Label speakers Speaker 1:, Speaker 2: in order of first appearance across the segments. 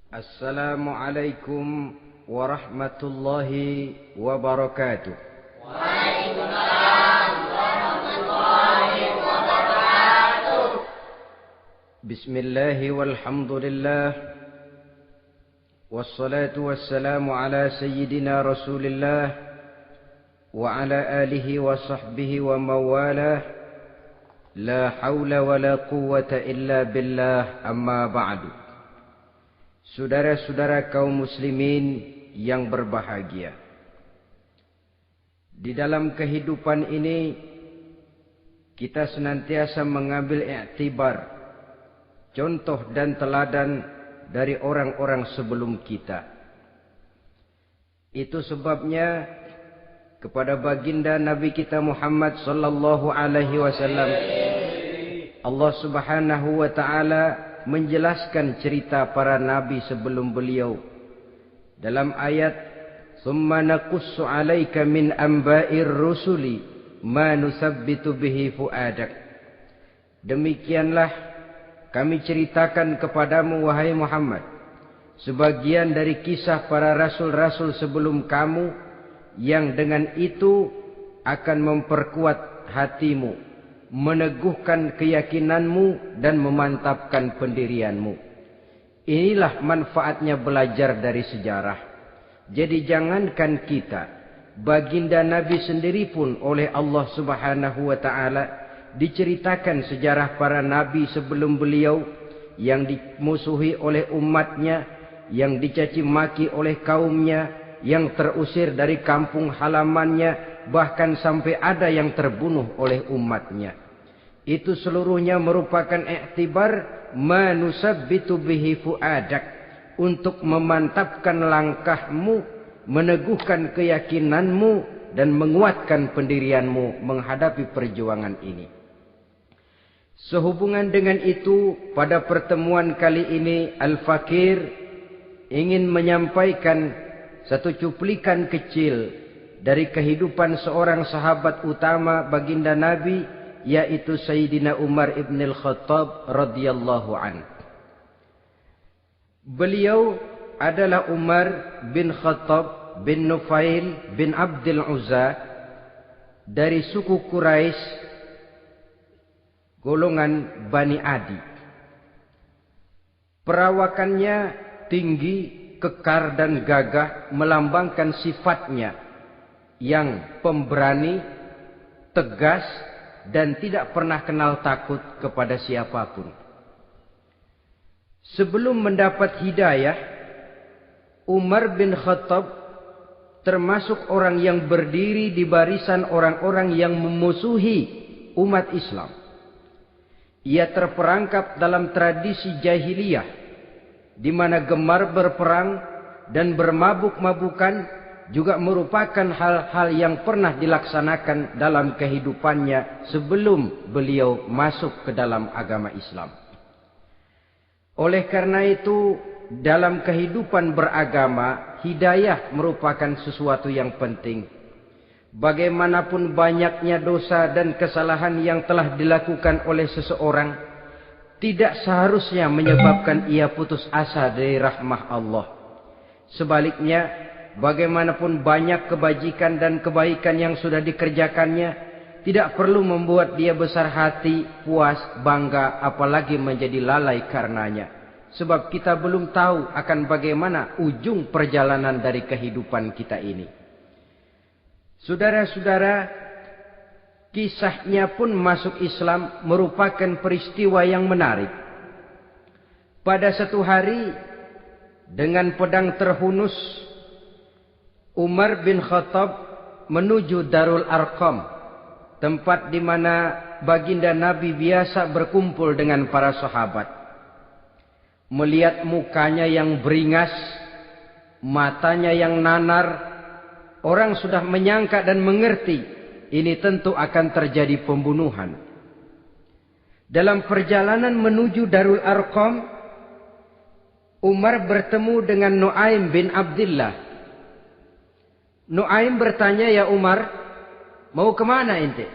Speaker 1: Assalamualaikum warahmatullahi wabarakatuh.
Speaker 2: Waalaikumsalam warahmatullahi wabarakatuh.
Speaker 1: Bismillahi walhamdulillah. Wassalatu wassalamu ala sayyidina Rasulillah wa ala alihi wa sahbihi wa mawalah. La hawla wa la quwwata illa billah, amma ba'du. Saudara-saudara kaum muslimin yang berbahagia, di dalam kehidupan ini kita senantiasa mengambil iktibar, contoh dan teladan dari orang-orang sebelum kita. Itu sebabnya kepada baginda Nabi kita Muhammad sallallahu alaihi wasallam Allah Subhanahu wa taala menjelaskan cerita para nabi sebelum beliau dalam ayat "Tsumma naqussu 'alaika min amba'ir rusuli ma nusabbitu bihi fu'adak." Demikianlah kami ceritakan kepadamu wahai Muhammad sebagian dari kisah para rasul-rasul sebelum kamu yang dengan itu akan memperkuat hatimu, meneguhkan keyakinanmu dan memantapkan pendirianmu. Inilah manfaatnya belajar dari sejarah. Jadi jangankan kita, baginda Nabi sendiri pun oleh Allah Subhanahu wa taala diceritakan sejarah para nabi sebelum beliau yang dimusuhi oleh umatnya, yang dicaci maki oleh kaumnya, yang terusir dari kampung halamannya, bahkan sampai ada yang terbunuh oleh umatnya. Itu seluruhnya merupakan iktibar manusabbitu bihi fu'adak, untuk memantapkan langkahmu, meneguhkan keyakinanmu dan menguatkan pendirianmu menghadapi perjuangan ini. Sehubungan dengan itu, pada pertemuan kali ini Al-Fakir ingin menyampaikan satu cuplikan kecil dari kehidupan seorang sahabat utama baginda Nabi, yaitu Sayyidina Umar ibn al-Khattab radhiyallahu an. Beliau adalah Umar bin Khattab bin Nufail bin Abdul Uzza dari suku Quraisy golongan Bani Adi. Perawakannya tinggi, kekar dan gagah, melambangkan sifatnya yang pemberani, tegas, dan tidak pernah kenal takut kepada siapapun. Sebelum mendapat hidayah, Umar bin Khattab termasuk orang yang berdiri di barisan orang-orang yang memusuhi umat Islam. Ia terperangkap dalam tradisi jahiliyah, di mana gemar berperang dan bermabuk-mabukan juga merupakan hal-hal yang pernah dilaksanakan dalam kehidupannya sebelum beliau masuk ke dalam agama Islam. Oleh karena itu, dalam kehidupan beragama, hidayah merupakan sesuatu yang penting. Bagaimanapun banyaknya dosa dan kesalahan yang telah dilakukan oleh seseorang, tidak seharusnya menyebabkan ia putus asa dari rahmah Allah. Sebaliknya, bagaimanapun banyak kebajikan dan kebaikan yang sudah dikerjakannya, tidak perlu membuat dia besar hati, puas, bangga, apalagi menjadi lalai karenanya. Sebab kita belum tahu akan bagaimana ujung perjalanan dari kehidupan kita ini. Saudara-saudara, kisahnya pun masuk Islam merupakan peristiwa yang menarik. Pada satu hari, dengan pedang terhunus, Umar bin Khattab menuju Darul Arqam, tempat di mana baginda Nabi biasa berkumpul dengan para sahabat. Melihat mukanya yang beringas, matanya yang nanar, orang sudah menyangka dan mengerti ini tentu akan terjadi pembunuhan. Dalam perjalanan menuju Darul Arqam, Umar bertemu dengan Nuaim bin Abdullah. Nuaim bertanya, "Ya Umar, mau kemana ente?"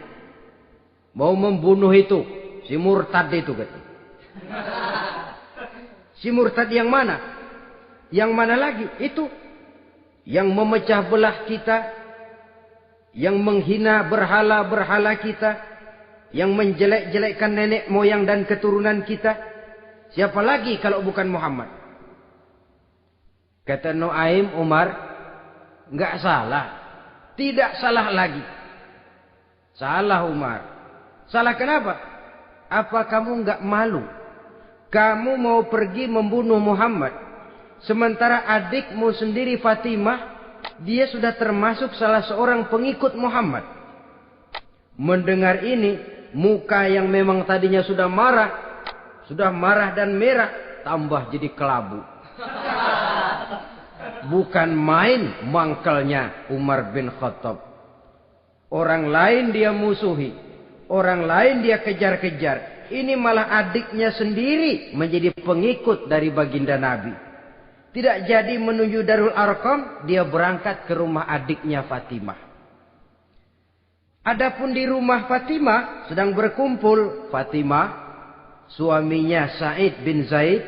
Speaker 1: "Mau membunuh itu, si murtad itu," kata. "Si murtad yang mana?" Yang mana lagi? Itu yang memecah belah kita, yang menghina berhala-berhala kita, yang menjelek-jelekkan nenek moyang dan keturunan kita. Siapa lagi kalau bukan Muhammad? Kata Nuaim Umar, enggak salah. Tidak salah lagi. Salah Umar. Salah kenapa? Apa kamu enggak malu? Kamu mau pergi membunuh Muhammad. Sementara adikmu sendiri Fatimah, dia sudah termasuk salah seorang pengikut Muhammad. Mendengar ini, muka yang memang tadinya sudah marah dan merah, tambah jadi kelabu. Bukan main mangkelnya Umar bin Khattab. Orang lain dia musuhi, orang lain dia kejar-kejar. Ini malah adiknya sendiri menjadi pengikut dari baginda Nabi. Tidak jadi menuju Darul Arqam, dia berangkat ke rumah adiknya Fatimah. Adapun di rumah Fatimah sedang berkumpul Fatimah, suaminya Sa'id bin Zaid,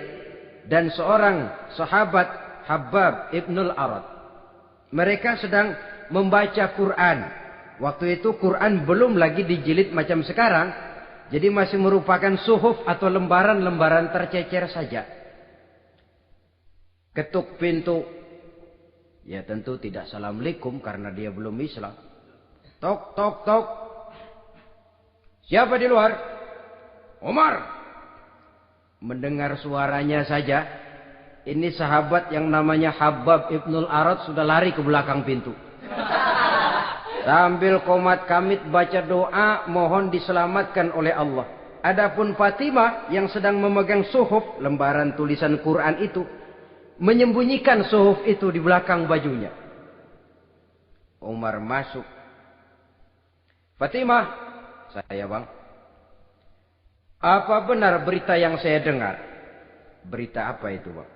Speaker 1: dan seorang sahabat Habbab ibnul Arad. Mereka sedang membaca Quran. Waktu itu Quran belum lagi dijilid macam sekarang, jadi masih merupakan suhuf atau lembaran-lembaran tercecer saja. Ketuk pintu. Ya tentu tidak assalamualaikum karena dia belum Islam. Tok, tok, tok. Siapa di luar? Umar. Mendengar suaranya saja, ini sahabat yang namanya Habbab ibnul Arad sudah lari ke belakang pintu. Sambil komat kamit baca doa mohon diselamatkan oleh Allah. Adapun Fatimah yang sedang memegang suhuf, lembaran tulisan Quran itu, menyembunyikan suhuf itu di belakang bajunya. Umar masuk. Fatimah, saya bang. Apa benar berita yang saya dengar? Berita apa itu bang?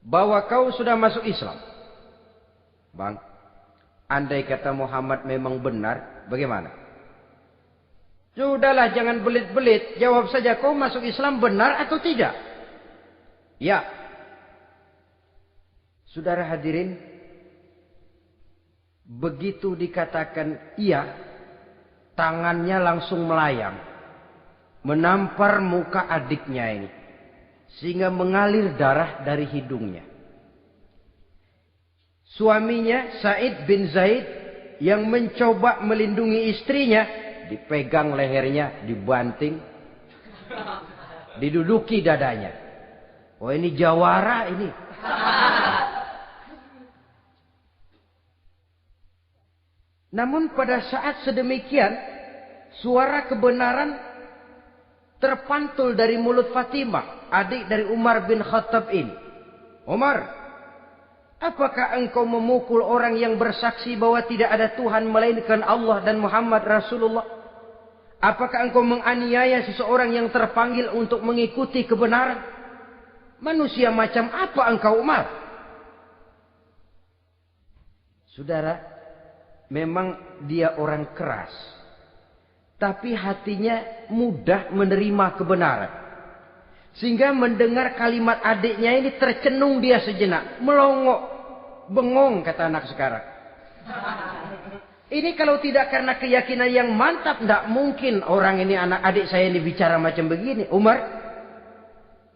Speaker 1: Bahwa kau sudah masuk Islam. Bang, andai kata Muhammad memang benar, bagaimana? Sudahlah jangan belit-belit. Jawab saja kau masuk Islam benar atau tidak? Ya. Saudara hadirin, begitu dikatakan iya, tangannya langsung melayang, menampar muka adiknya ini, sehingga mengalir darah dari hidungnya. Suaminya Sa'id bin Zaid yang mencoba melindungi istrinya, dipegang lehernya, dibanting, diduduki dadanya. Oh ini jawara ini. Namun pada saat sedemikian, suara kebenaran terpantul dari mulut Fatimah, adik dari Umar bin Khattab ini. Umar, apakah engkau memukul orang yang bersaksi bahwa tidak ada Tuhan melainkan Allah dan Muhammad Rasulullah? Apakah engkau menganiaya seseorang yang terpanggil untuk mengikuti kebenaran? Manusia macam apa engkau Umar? Saudara, memang dia orang keras, tapi hatinya mudah menerima kebenaran. Sehingga mendengar kalimat adiknya ini tercenung dia sejenak, melongo, bengong kata anak sekarang. Ini kalau tidak karena keyakinan yang mantap, tidak mungkin orang ini anak adik saya ini bicara macam begini. Umar,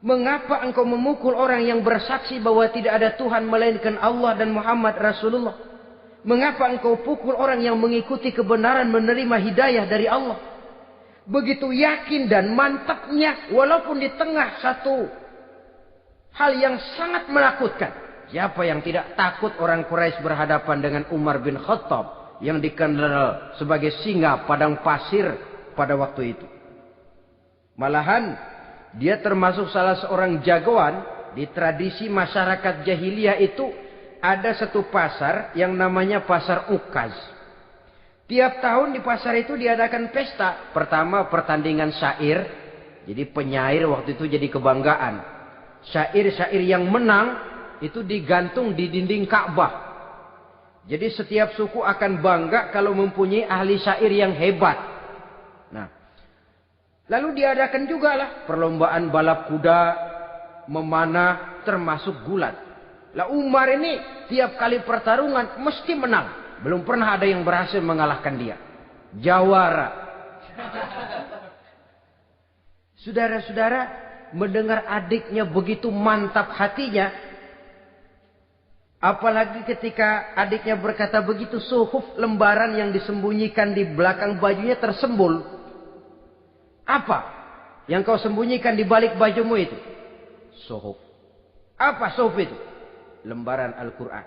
Speaker 1: mengapa engkau memukul orang yang bersaksi bahwa tidak ada Tuhan melainkan Allah dan Muhammad Rasulullah? Mengapa engkau pukul orang yang mengikuti kebenaran menerima hidayah dari Allah? Begitu yakin dan mantapnya walaupun di tengah satu hal yang sangat menakutkan. Siapa yang tidak takut orang Quraisy berhadapan dengan Umar bin Khattab yang dikenal sebagai singa padang pasir pada waktu itu? Malahan dia termasuk salah seorang jagoan di tradisi masyarakat jahiliyah itu. Ada satu pasar yang namanya pasar Ukaz. Tiap tahun di pasar itu diadakan pesta. Pertama pertandingan syair. Jadi penyair waktu itu jadi kebanggaan. Syair-syair yang menang itu digantung di dinding Ka'bah. Jadi setiap suku akan bangga kalau mempunyai ahli syair yang hebat. Nah, lalu diadakan juga lah perlombaan balap kuda, memanah, termasuk gulat. Lah Umar ini tiap kali pertarungan mesti menang. Belum pernah ada yang berhasil mengalahkan dia. Jawara. Saudara-saudara, mendengar adiknya begitu mantap hatinya. Apalagi ketika adiknya berkata begitu, suhuf, lembaran yang disembunyikan di belakang bajunya tersembul. Apa yang kau sembunyikan di balik bajumu itu? Suhuf. Apa suhuf itu? Lembaran Al-Quran.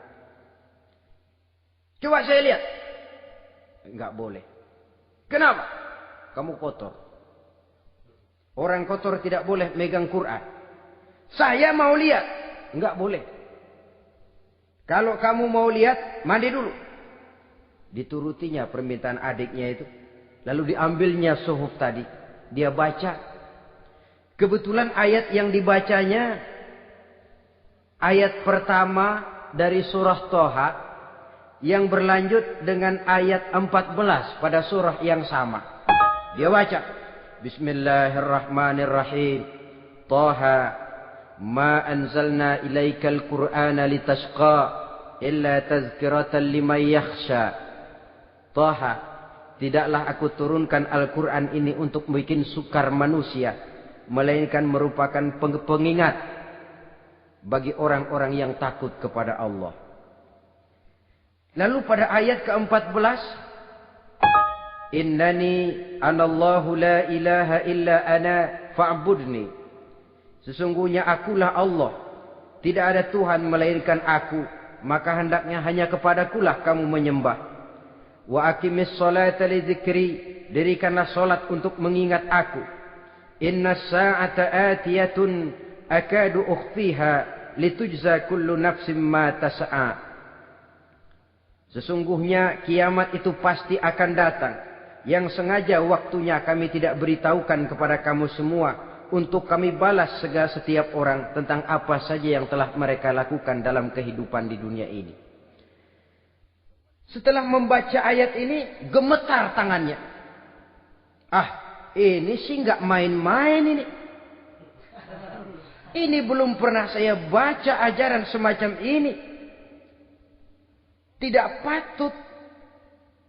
Speaker 1: Coba saya lihat. Enggak boleh. Kenapa? Kamu kotor. Orang kotor tidak boleh megang Quran. Saya mau lihat. Enggak boleh. Kalau kamu mau lihat, mandi dulu. Diturutinya permintaan adiknya itu. Lalu diambilnya suhuf tadi. Dia baca. Kebetulan ayat yang dibacanya, ayat pertama dari surah Toha, yang berlanjut dengan ayat 14 pada surah yang sama. Dia baca. Bismillahirrahmanirrahim. Toha. Ma anzalna ilaikal Qur'ana litashqa illa tazkiratan liman yakhsha. Toha, tidaklah aku turunkan Al-Quran ini untuk bikin sukar manusia, melainkan merupakan pengingat bagi orang-orang yang takut kepada Allah. Lalu pada ayat ke-14, Innani anallahu la ilaha illa ana fa'budni. Sesungguhnya akulah Allah, tidak ada Tuhan melainkan aku, maka hendaknya hanya kepadakulah kamu menyembah. Wa aqimis sholata li dzikri, dirikanlah salat untuk mengingat aku. Innas sa'ata atiyatun akadu ukhfiha litujza kullu nafsin ma tas'a. Sesungguhnya kiamat itu pasti akan datang, yang sengaja waktunya kami tidak beritahukan kepada kamu semua, untuk kami balas segala setiap orang tentang apa saja yang telah mereka lakukan dalam kehidupan di dunia ini. Setelah membaca ayat ini, gemetar tangannya. Ah, ini sih nggak main-main ini. Ini belum pernah saya baca ajaran semacam ini. Tidak patut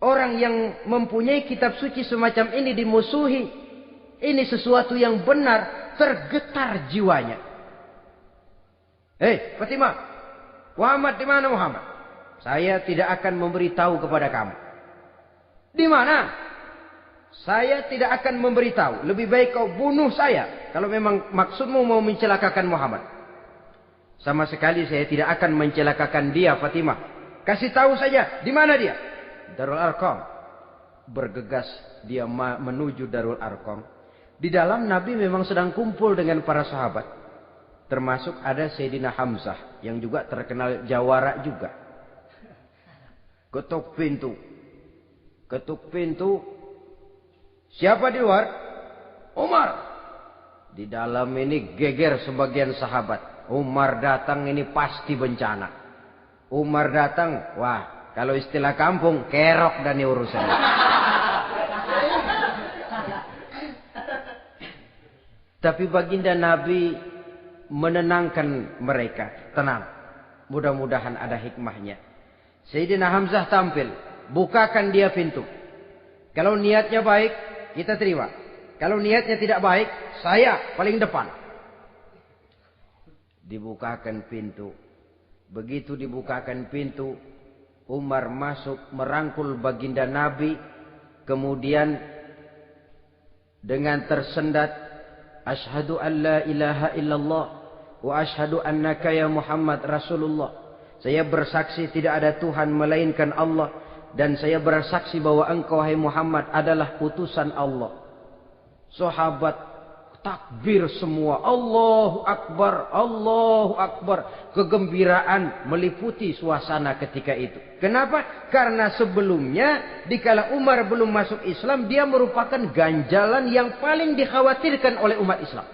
Speaker 1: orang yang mempunyai kitab suci semacam ini dimusuhi. Ini sesuatu yang benar, tergetar jiwanya. Hei, Fatimah, Muhammad di mana Muhammad? Saya tidak akan memberitahu kepada kamu. Di mana? Saya tidak akan memberitahu. Lebih baik kau bunuh saya kalau memang maksudmu mau mencelakakan Muhammad. Sama sekali saya tidak akan mencelakakan dia, Fatimah. Kasih tahu saja, di mana dia? Darul Arqam. Bergegas dia menuju Darul Arqam. Di dalam Nabi memang sedang kumpul dengan para sahabat. Termasuk ada Sayyidina Hamzah yang juga terkenal jawara juga. Ketuk pintu. Ketuk pintu. Siapa di luar? Umar. Di dalam ini geger sebagian sahabat. Umar datang ini pasti bencana. Umar datang, wah, kalau istilah kampung, kerok dan urusan. Tapi baginda Nabi menenangkan mereka. Tenang. Mudah-mudahan ada hikmahnya. Sayyidina Hamzah tampil. Bukakan dia pintu. Kalau niatnya baik, kita terima. Kalau niatnya tidak baik, saya paling depan. Dibukakan pintu. Begitu dibukakan pintu, Umar masuk merangkul baginda Nabi. Kemudian dengan tersendat, Ashhadu an la ilaha illallah wa ashhadu annaka ya Muhammad Rasulullah. Saya bersaksi tidak ada Tuhan melainkan Allah, dan saya bersaksi bahwa engkau hai Muhammad adalah utusan Allah. Sahabat takbir semua. Allahu Akbar, Allahu Akbar. Kegembiraan meliputi suasana ketika itu. Kenapa? Karena sebelumnya dikala Umar belum masuk Islam, dia merupakan ganjalan yang paling dikhawatirkan oleh umat Islam.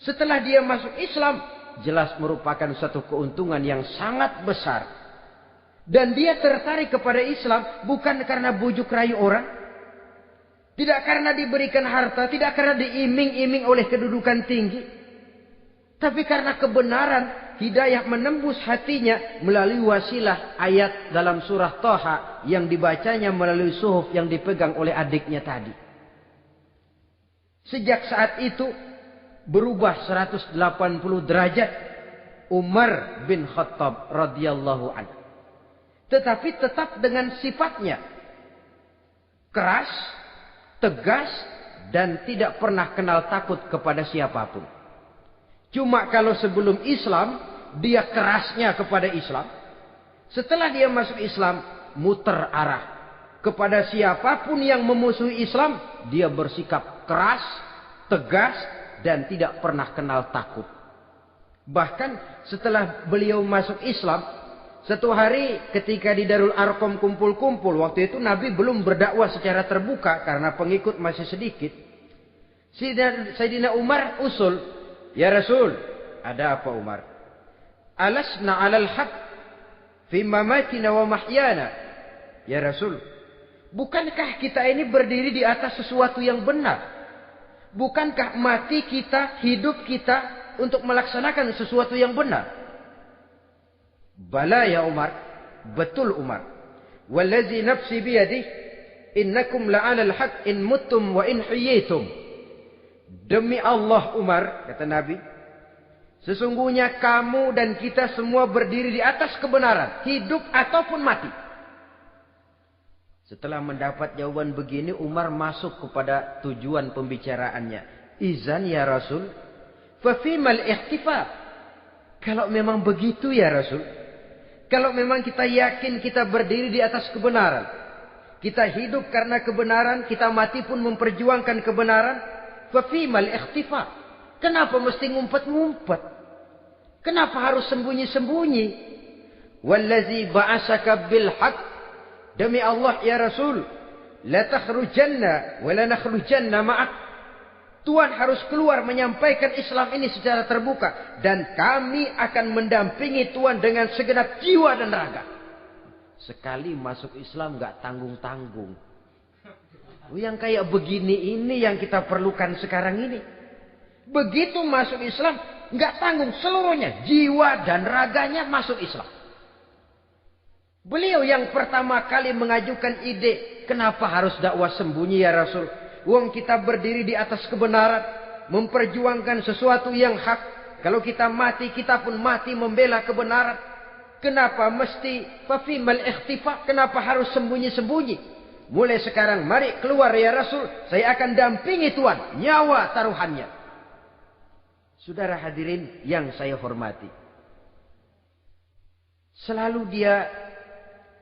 Speaker 1: Setelah dia masuk Islam, jelas merupakan satu keuntungan yang sangat besar. Dan dia tertarik kepada Islam bukan karena bujuk rayu orang, tidak karena diberikan harta, tidak karena diiming-iming oleh kedudukan tinggi, tapi karena kebenaran hidayah menembus hatinya melalui wasilah ayat dalam surah Thaha yang dibacanya melalui suhuf yang dipegang oleh adiknya tadi. Sejak saat itu berubah 180 derajat Umar bin Khattab radhiyallahu anhu. Tetapi tetap dengan sifatnya keras, tegas, dan tidak pernah kenal takut kepada siapapun. Cuma kalau sebelum Islam, dia kerasnya kepada Islam. Setelah dia masuk Islam, muter arah. Kepada siapapun yang memusuhi Islam, dia bersikap keras, tegas, dan tidak pernah kenal takut. Bahkan setelah beliau masuk Islam, satu hari ketika di Darul Arqam kumpul-kumpul, waktu itu Nabi belum berdakwah secara terbuka karena pengikut masih sedikit. Sayyidina Umar usul, "Ya Rasul, ada apa Umar? Alasna 'alal haq fi mamatina wa mahyana?" Ya Rasul, bukankah kita ini berdiri di atas sesuatu yang benar? Bukankah mati kita, hidup kita untuk melaksanakan sesuatu yang benar? Bala ya Umar, betul Umar. Wallazi nafsi biyadih, innakum la'alal haq in muttum wa in hiyitum. Demi Allah Umar, kata Nabi, sesungguhnya kamu dan kita semua berdiri di atas kebenaran, hidup ataupun mati. Setelah mendapat jawaban begini, Umar masuk kepada tujuan pembicaraannya. Izan ya Rasul, fafimal ikhtifaf. Kalau memang begitu ya Rasul, kalau memang kita yakin kita berdiri di atas kebenaran, kita hidup karena kebenaran, kita mati pun memperjuangkan kebenaran, fafimal ikhtifaf. Kenapa mesti ngumpet-ngumpet? Kenapa harus sembunyi-sembunyi? Wallazi ba'asaka bil haq, demi Allah ya Rasul, la takhrujanna wa la nakhrujanna ma'ak. Tuhan harus keluar menyampaikan Islam ini secara terbuka, dan kami akan mendampingi Tuhan dengan segenap jiwa dan raga. Sekali masuk Islam gak tanggung-tanggung. Yang kayak begini ini yang kita perlukan sekarang ini. Begitu masuk Islam, nggak tanggung seluruhnya, jiwa dan raganya masuk Islam. Beliau yang pertama kali mengajukan ide, kenapa harus dakwah sembunyi ya Rasul? Wong kita berdiri di atas kebenaran, memperjuangkan sesuatu yang hak. Kalau kita mati, kita pun mati membela kebenaran. Kenapa mesti fafimal ikhtifa? Kenapa harus sembunyi-sembunyi? Mulai sekarang mari keluar ya Rasul, saya akan dampingi Tuhan, nyawa taruhannya. Saudara hadirin yang saya hormati, selalu dia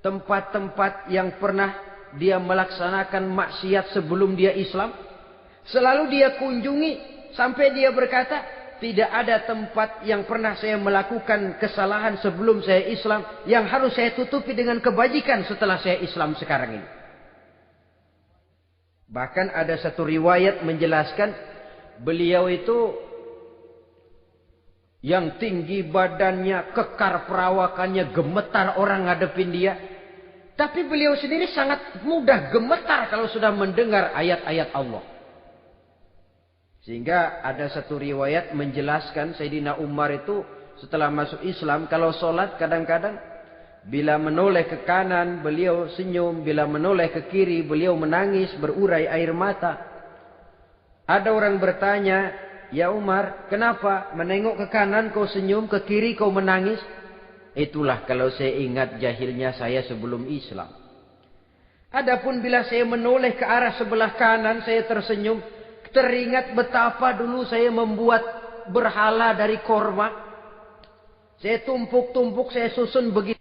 Speaker 1: tempat-tempat yang pernah dia melaksanakan maksiat sebelum dia Islam, selalu dia kunjungi sampai dia berkata, tidak ada tempat yang pernah saya melakukan kesalahan sebelum saya Islam yang harus saya tutupi dengan kebajikan setelah saya Islam sekarang ini. Bahkan ada satu riwayat menjelaskan beliau itu yang tinggi badannya, kekar perawakannya, gemetar orang ngadepin dia. Tapi beliau sendiri sangat mudah gemetar kalau sudah mendengar ayat-ayat Allah. Sehingga ada satu riwayat menjelaskan Sayyidina Umar itu setelah masuk Islam, kalau sholat kadang-kadang bila menoleh ke kanan, beliau senyum. Bila menoleh ke kiri, beliau menangis, berurai air mata. Ada orang bertanya, ya Umar, kenapa menengok ke kanan kau senyum, ke kiri kau menangis? Itulah kalau saya ingat jahilnya saya sebelum Islam. Adapun bila saya menoleh ke arah sebelah kanan, saya tersenyum. Teringat betapa dulu saya membuat berhala dari korma. Saya tumpuk-tumpuk, saya susun begitu.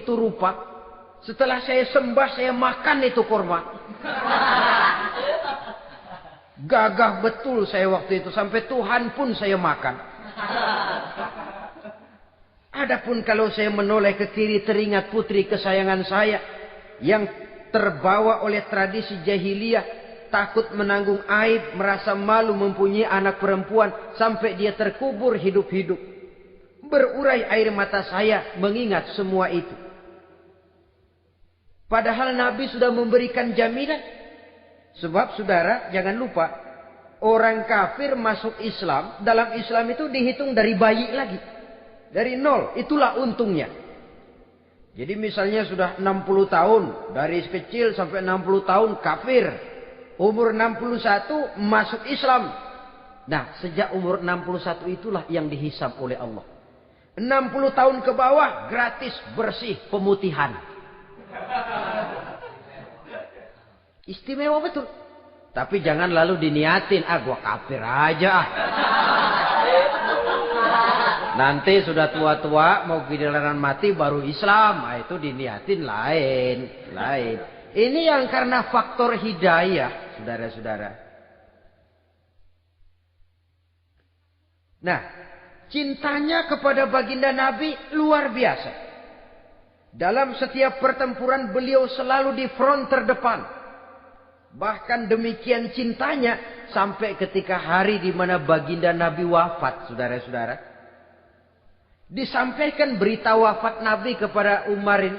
Speaker 1: Itu rupa. Setelah saya sembah, saya makan itu kurma. Gagah betul saya waktu itu. Sampai Tuhan pun saya makan. Adapun kalau saya menoleh ke kiri, teringat putri kesayangan saya yang terbawa oleh tradisi jahiliyah. takut menanggung aib, merasa malu mempunyai anak perempuan sampai dia terkubur hidup-hidup. Berurai air mata saya mengingat semua itu. Padahal Nabi sudah memberikan jaminan. Sebab saudara jangan lupa, orang kafir masuk Islam, dalam Islam itu dihitung dari bayi lagi. Dari nol, itulah untungnya. Jadi misalnya sudah 60 tahun, dari kecil sampai 60 tahun kafir. Umur 61 masuk Islam. Nah, sejak umur 61 itulah yang dihisab oleh Allah. 60 tahun ke bawah gratis bersih pemutihan. Istimewa betul. Tapi jangan lalu diniatin, gua kafir aja. Nanti sudah tua-tua mau giliran mati baru Islam. Nah, itu diniatin lain. Ini yang karena faktor hidayah, saudara-saudara. Nah, cintanya kepada baginda Nabi luar biasa. Dalam setiap pertempuran beliau selalu di front terdepan. Bahkan demikian cintanya sampai ketika hari di mana baginda Nabi wafat, saudara-saudara. Disampaikan berita wafat Nabi kepada Umarin.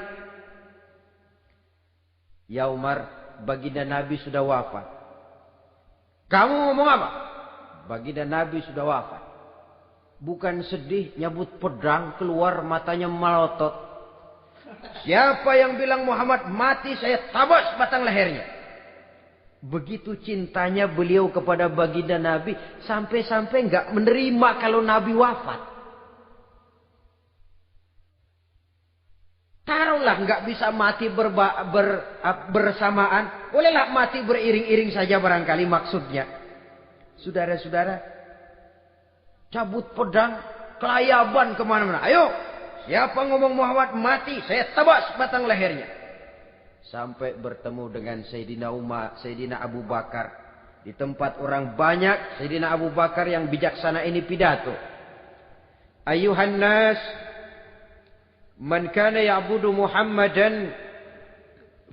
Speaker 1: Ya Umar, baginda Nabi sudah wafat. Kamu ngomong apa? Baginda Nabi sudah wafat. Bukan sedih, nyabut pedang, keluar matanya melotot. Siapa yang bilang Muhammad mati, saya tabas batang lehernya. Begitu cintanya beliau kepada baginda Nabi, sampai-sampai nggak menerima kalau Nabi wafat. Taruhlah nggak bisa mati bersamaan, bolehlah mati beriring-iring saja barangkali maksudnya. Saudara-saudara, cabut pedang, kelayaban kemana-mana. Ayo, siapa ngomong Muhammad mati, saya tabas batang lehernya. Sampai bertemu dengan Sayyidina Umar, Sayyidina Abu Bakar. Di tempat orang banyak, Sayyidina Abu Bakar yang bijaksana ini pidato. Ayuhan nas, man kana ya'budu Muhammadan,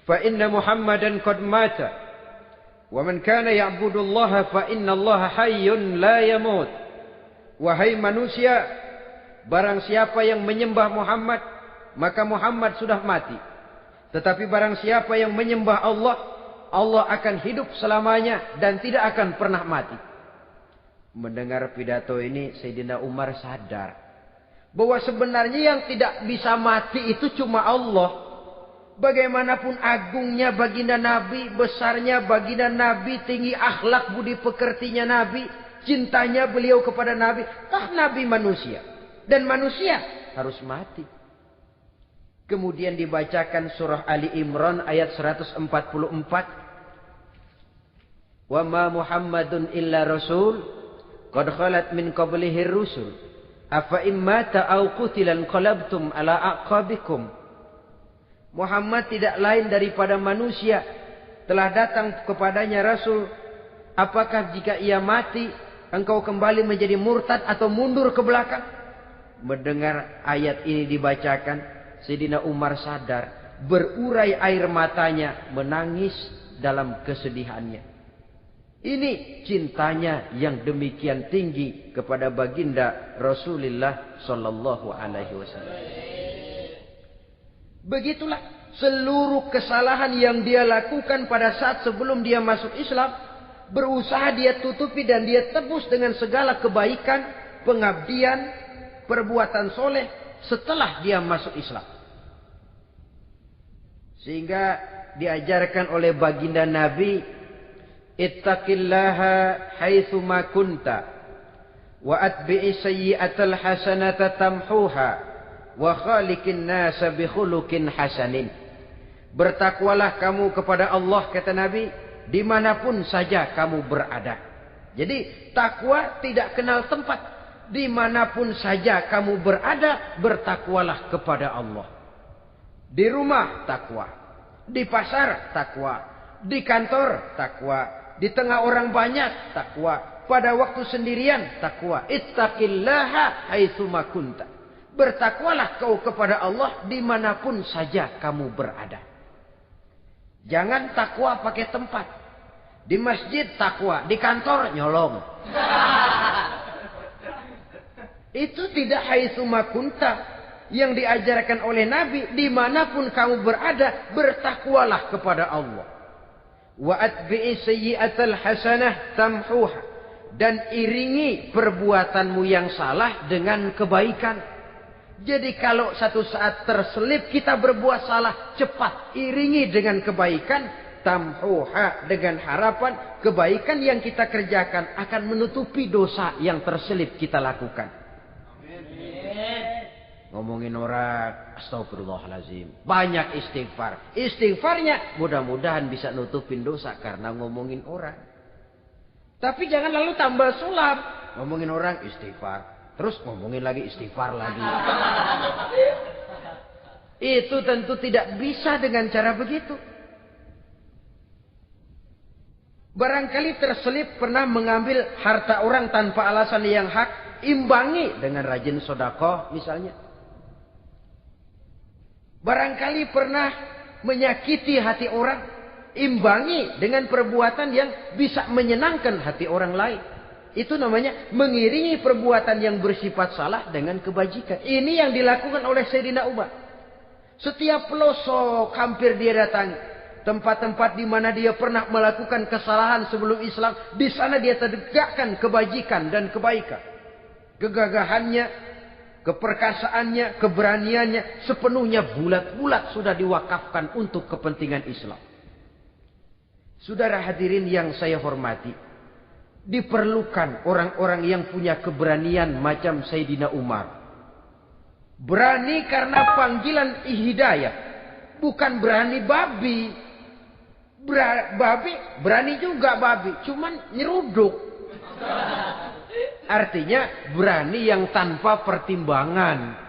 Speaker 1: fa inna Muhammadan qad mata. Wa man kana ya'budu Allah, fa inna Allah hayyun la yamut. Wahai manusia, barang siapa yang menyembah Muhammad, maka Muhammad sudah mati. Tetapi barang siapa yang menyembah Allah, Allah akan hidup selamanya dan tidak akan pernah mati. Mendengar pidato ini, Sayyidina Umar sadar bahwa sebenarnya yang tidak bisa mati itu cuma Allah. Bagaimanapun agungnya baginda Nabi, besarnya baginda Nabi, tinggi akhlak budi pekertinya Nabi, cintanya beliau kepada Nabi, Nabi manusia. Dan manusia harus mati. Kemudian dibacakan surah Ali Imran ayat 144. Wa ma Muhammadun illa rasul qad khalat min qablihi rusul afa immata aw qutilan qalabtum ala aqabikum. Muhammad tidak lain daripada manusia, telah datang kepadanya rasul. Apakah jika ia mati engkau kembali menjadi murtad atau mundur ke belakang? Mendengar ayat ini dibacakan, Sayyidina Umar sadar, berurai air matanya, menangis dalam kesedihannya. Ini cintanya yang demikian tinggi kepada baginda Rasulullah sallallahu alaihi wasallam. Begitulah seluruh kesalahan yang dia lakukan pada saat sebelum dia masuk Islam, berusaha dia tutupi dan dia tebus dengan segala kebaikan, pengabdian, perbuatan soleh setelah dia masuk Islam. Sehingga diajarkan oleh baginda Nabi, ittaqillaha haitsu ma kunta wa atbi'i sayyi'atal hasanata tamhuha wa khaliqin nasa bi khuluqin hasanin. Bertakwalah kamu kepada Allah, kata Nabi, dimanapun saja kamu berada. Jadi takwa tidak kenal tempat. Dimanapun saja kamu berada, bertakwalah kepada Allah. Di rumah takwa, di pasar takwa, di kantor takwa, di tengah orang banyak takwa, pada waktu sendirian takwa. Ittaqillaha haitsu ma kunta. Bertakwalah kau kepada Allah dimanapun saja kamu berada. Jangan takwa pakai tempat. Di masjid takwa, di kantor nyolong. Itu tidak haitsu makunta. Yang diajarkan oleh Nabi, dimanapun kamu berada, bertakwalah kepada Allah. Wa atbi'i sayyi'atal hasanah tamhuha. Dan iringi perbuatanmu yang salah dengan kebaikan. Jadi kalau satu saat terselip kita berbuat salah, cepat iringi dengan kebaikan. Tamhuha, dengan harapan kebaikan yang kita kerjakan akan menutupi dosa yang terselip kita lakukan. Ngomongin orang, astagfirullahaladzim. Banyak istighfar. Istighfarnya mudah-mudahan bisa nutupin dosa karena ngomongin orang. Tapi jangan lalu tambah sulap. Ngomongin orang istighfar. Terus ngomongin lagi istighfar lagi. Itu tentu tidak bisa dengan cara begitu. Barangkali terselip pernah mengambil harta orang tanpa alasan yang hak. Imbangi dengan rajin sedekah misalnya. Barangkali pernah menyakiti hati orang. Imbangi dengan perbuatan yang bisa menyenangkan hati orang lain. Itu namanya mengiringi perbuatan yang bersifat salah dengan kebajikan. Ini yang dilakukan oleh Sayyidina Umar. Setiap pelosok hampir dia datangi. Tempat-tempat di mana dia pernah melakukan kesalahan sebelum Islam. Di sana dia tegakkan kebajikan dan kebaikan. Kegagahannya, keperkasaannya, keberaniannya sepenuhnya bulat-bulat sudah diwakafkan untuk kepentingan Islam. Saudara hadirin yang saya hormati, diperlukan orang-orang yang punya keberanian macam Sayyidina Umar. Berani karena panggilan hidayah, bukan berani babi. Babi berani juga babi, cuman nyeruduk. Artinya berani yang tanpa pertimbangan.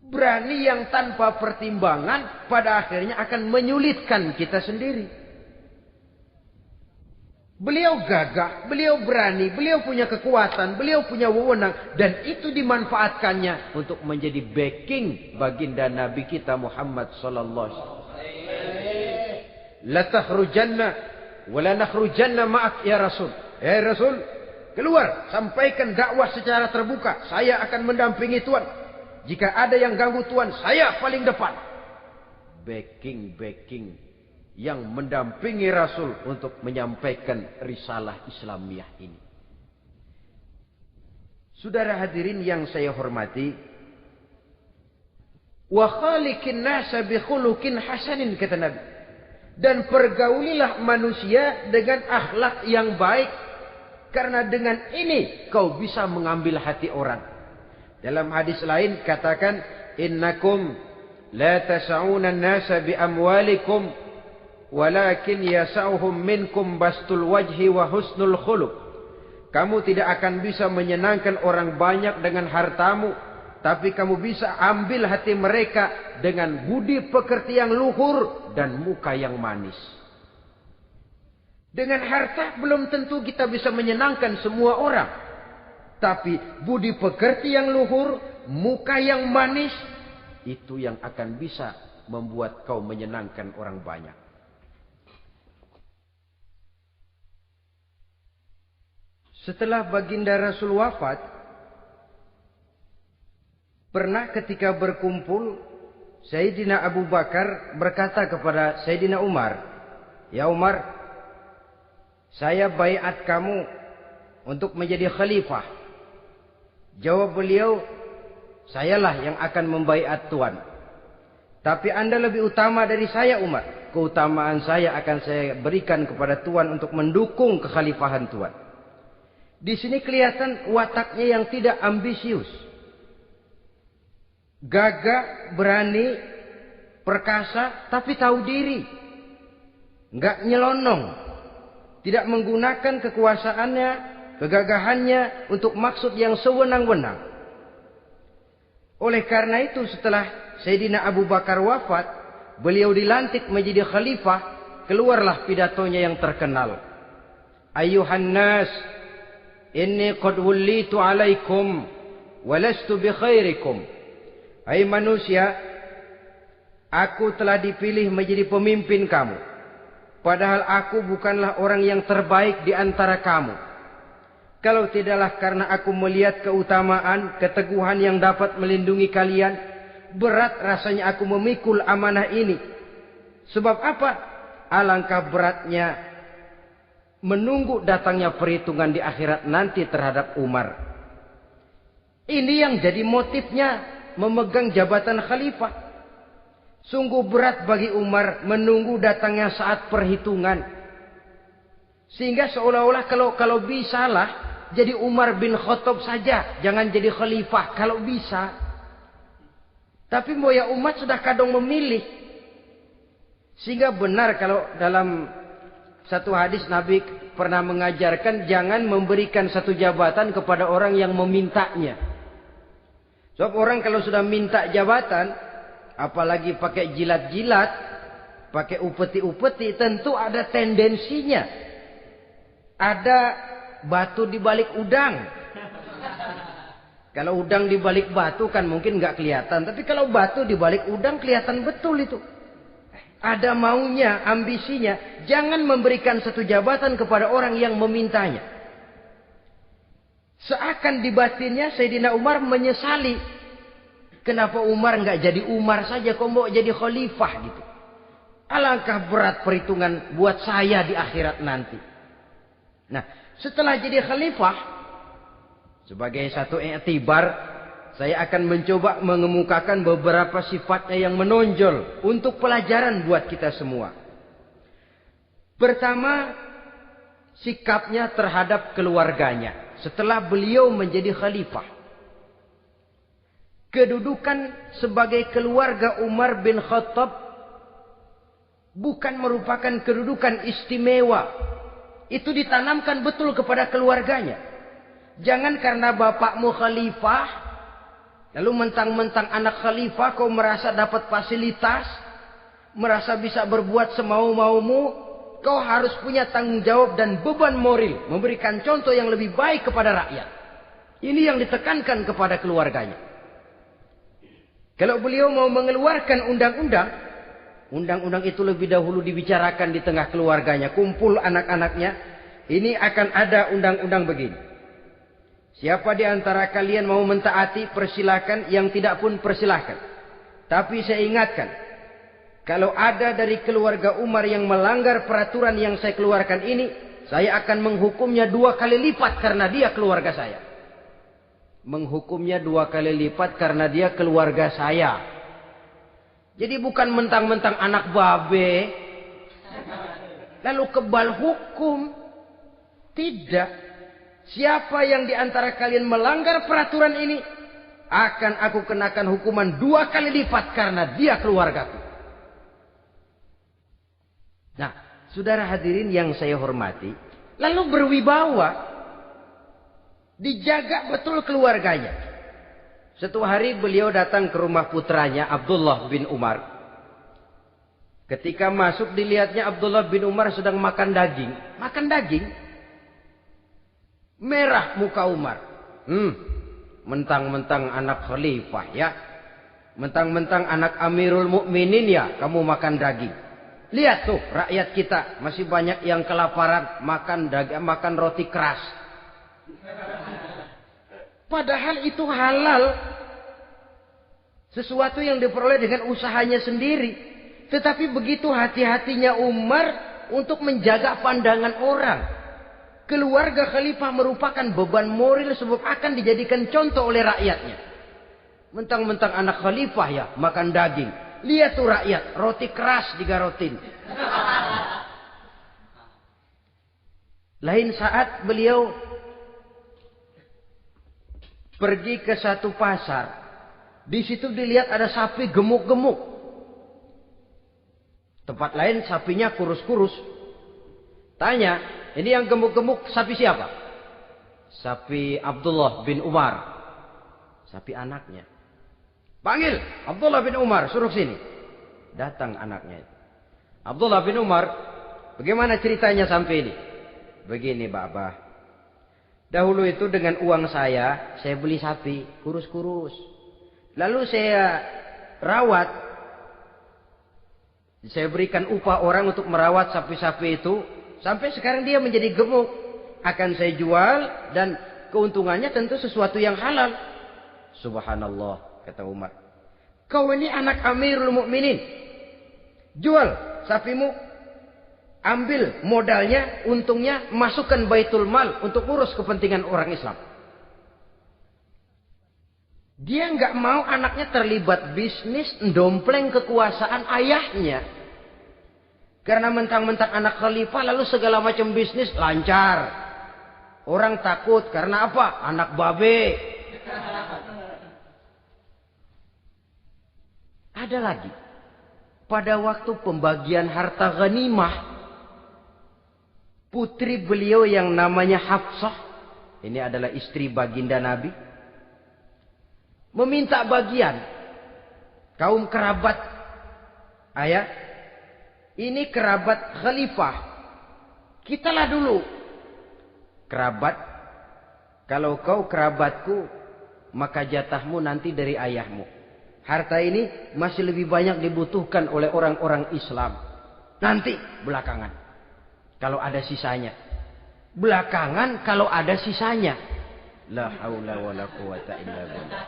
Speaker 1: Berani yang tanpa pertimbangan pada akhirnya akan menyulitkan kita sendiri. Beliau gagah, beliau berani, beliau punya kekuatan, beliau punya wewenang. Dan itu dimanfaatkannya untuk menjadi backing baginda Nabi kita Muhammad sallallahu alaihi wasallam. La takhrujanna wa la nakhrujanna ma'ak ya Rasul. Ya Rasul, keluar, sampaikan dakwah secara terbuka. Saya akan mendampingi Tuhan. Jika ada yang ganggu Tuhan, saya paling depan. Backing yang mendampingi Rasul untuk menyampaikan risalah Islamiyah ini. Saudara hadirin yang saya hormati, wa khaliqin nasa bi khuluqin hasanin, kata Nabi. Dan pergaulilah manusia dengan akhlak yang baik. Karena dengan ini kau bisa mengambil hati orang. Dalam hadis lain katakan, innakum la tas'una an-nasa bi amwalikum walakin yas'uhum minkum bastul wajhi wa husnul khuluq. Kamu tidak akan bisa menyenangkan orang banyak dengan hartamu, tapi kamu bisa ambil hati mereka dengan budi pekerti yang luhur dan muka yang manis. Dengan harta belum tentu kita bisa menyenangkan semua orang. Tapi budi pekerti yang luhur, muka yang manis, itu yang akan bisa membuat kau menyenangkan orang banyak. Setelah baginda Rasul wafat, pernah ketika berkumpul, Sayyidina Abu Bakar berkata kepada Sayyidina Umar, "Ya Umar, saya baiat kamu untuk menjadi khalifah." Jawab beliau, "Sayalah yang akan membaiat Tuan. Tapi Anda lebih utama dari saya Umar. Keutamaan saya akan saya berikan kepada Tuan untuk mendukung kekhalifahan Tuan." Di sini kelihatan wataknya yang tidak ambisius. Gagah, berani, perkasa, tapi tahu diri. Enggak nyelonong. Tidak menggunakan kekuasaannya, kegagahannya untuk maksud yang sewenang-wenang. Oleh karena itu setelah Sayyidina Abu Bakar wafat, beliau dilantik menjadi khalifah, keluarlah pidatonya yang terkenal. Ayuhan nas, inni qad wullitu alaikum walastu bi khairikum. Hai manusia, aku telah dipilih menjadi pemimpin kamu. Padahal aku bukanlah orang yang terbaik di antara kamu. Kalau tidaklah karena aku melihat keutamaan, keteguhan yang dapat melindungi kalian, berat rasanya aku memikul amanah ini. Sebab apa? Alangkah beratnya menunggu datangnya perhitungan di akhirat nanti terhadap Umar. Ini yang jadi motifnya memegang jabatan khalifah. Sungguh berat bagi Umar menunggu datangnya saat perhitungan. Sehingga seolah-olah kalau bisalah jadi Umar bin Khattab saja. Jangan jadi khalifah kalau bisa. Tapi moya umat sudah kadang memilih. Sehingga benar kalau dalam satu hadis Nabi pernah mengajarkan jangan memberikan satu jabatan kepada orang yang memintanya. Sebab orang kalau sudah minta jabatan, apalagi pakai jilat-jilat, pakai upeti-upeti, tentu ada tendensinya. Ada batu di balik udang. Kalau udang di balik batu kan mungkin nggak kelihatan. Tapi kalau batu di balik udang kelihatan betul itu. Ada maunya, ambisinya. Jangan memberikan satu jabatan kepada orang yang memintanya. Seakan di batinnya Sayyidina Umar menyesali. Kenapa Umar nggak jadi Umar saja, kok mau jadi khalifah gitu. Alangkah berat perhitungan buat saya di akhirat nanti. Nah, setelah jadi khalifah, sebagai satu i'tibar, saya akan mencoba mengemukakan beberapa sifatnya yang menonjol untuk pelajaran buat kita semua. Pertama, sikapnya terhadap keluarganya setelah beliau menjadi khalifah. Kedudukan sebagai keluarga Umar bin Khattab bukan merupakan kedudukan istimewa. Itu ditanamkan betul kepada keluarganya. Jangan karena bapakmu khalifah, lalu mentang-mentang anak khalifah kau merasa dapat fasilitas, merasa bisa berbuat semau-maumu, kau harus punya tanggung jawab dan beban moral, memberikan contoh yang lebih baik kepada rakyat. Ini yang ditekankan kepada keluarganya. Kalau beliau mau mengeluarkan undang-undang, undang-undang itu lebih dahulu dibicarakan di tengah keluarganya, kumpul anak-anaknya. Ini akan ada undang-undang begini. Siapa di antara kalian mau mentaati, persilakan. Yang tidak pun persilakan. Tapi saya ingatkan, kalau ada dari keluarga Umar yang melanggar peraturan yang saya keluarkan ini, saya akan menghukumnya 2 kali lipat karena dia keluarga saya. Menghukumnya 2 kali lipat karena dia keluarga saya. Jadi bukan mentang-mentang anak babe, lalu kebal hukum. Tidak. Siapa yang di antara kalian melanggar peraturan ini, akan aku kenakan hukuman 2 kali lipat karena dia keluargaku. Nah, saudara hadirin yang saya hormati, lalu berwibawa. Dijaga betul keluarganya. Suatu hari beliau datang ke rumah putranya Abdullah bin Umar. Ketika masuk dilihatnya Abdullah bin Umar sedang makan daging. Makan daging. Merah muka Umar. Mentang-mentang anak khalifah ya. Mentang-mentang anak Amirul Mukminin ya, kamu makan daging. Lihat tuh rakyat kita masih banyak yang kelaparan, makan daging, makan roti keras. Padahal itu halal. Sesuatu yang diperoleh dengan usahanya sendiri. Tetapi begitu hati-hatinya Umar untuk menjaga pandangan orang. Keluarga khalifah merupakan beban moral sebab akan dijadikan contoh oleh rakyatnya. Mentang-mentang anak khalifah ya makan daging. Lihat tuh rakyat, roti keras digarotin. Lain saat beliau pergi ke satu pasar. Di situ dilihat ada sapi gemuk-gemuk. Tempat lain sapinya kurus-kurus. Tanya, ini yang gemuk-gemuk sapi siapa? Sapi Abdullah bin Umar. Sapi anaknya. Panggil Abdullah bin Umar, suruh sini. Datang anaknya. Abdullah bin Umar, bagaimana ceritanya sampai ini? Begini, Bapak. Dahulu itu dengan uang saya beli sapi kurus-kurus. Lalu saya rawat. Saya berikan upah orang untuk merawat sapi-sapi itu. Sampai sekarang dia menjadi gemuk. Akan saya jual dan keuntungannya tentu sesuatu yang halal. Subhanallah, kata Umar. Kau ini anak Amirul Mukminin. Jual sapimu. Ambil modalnya, untungnya, masukkan Baitul Mal untuk urus kepentingan orang Islam. Dia nggak mau anaknya terlibat bisnis, dompleng kekuasaan ayahnya. Karena mentang-mentang anak khalifah lalu segala macam bisnis lancar. Orang takut karena apa? Anak babe. Ada lagi. Pada waktu pembagian harta ghanimah, putri beliau yang namanya Hafsah, ini adalah istri baginda Nabi, meminta bagian. Kaum kerabat ayah, ini kerabat khalifah, kitalah dulu kerabat. Kalau kau kerabatku, maka jatahmu nanti dari ayahmu. Harta ini masih lebih banyak dibutuhkan oleh orang-orang Islam. Nanti belakangan, kalau ada sisanya. Belakangan kalau ada sisanya. La haula wala quwata illa billah.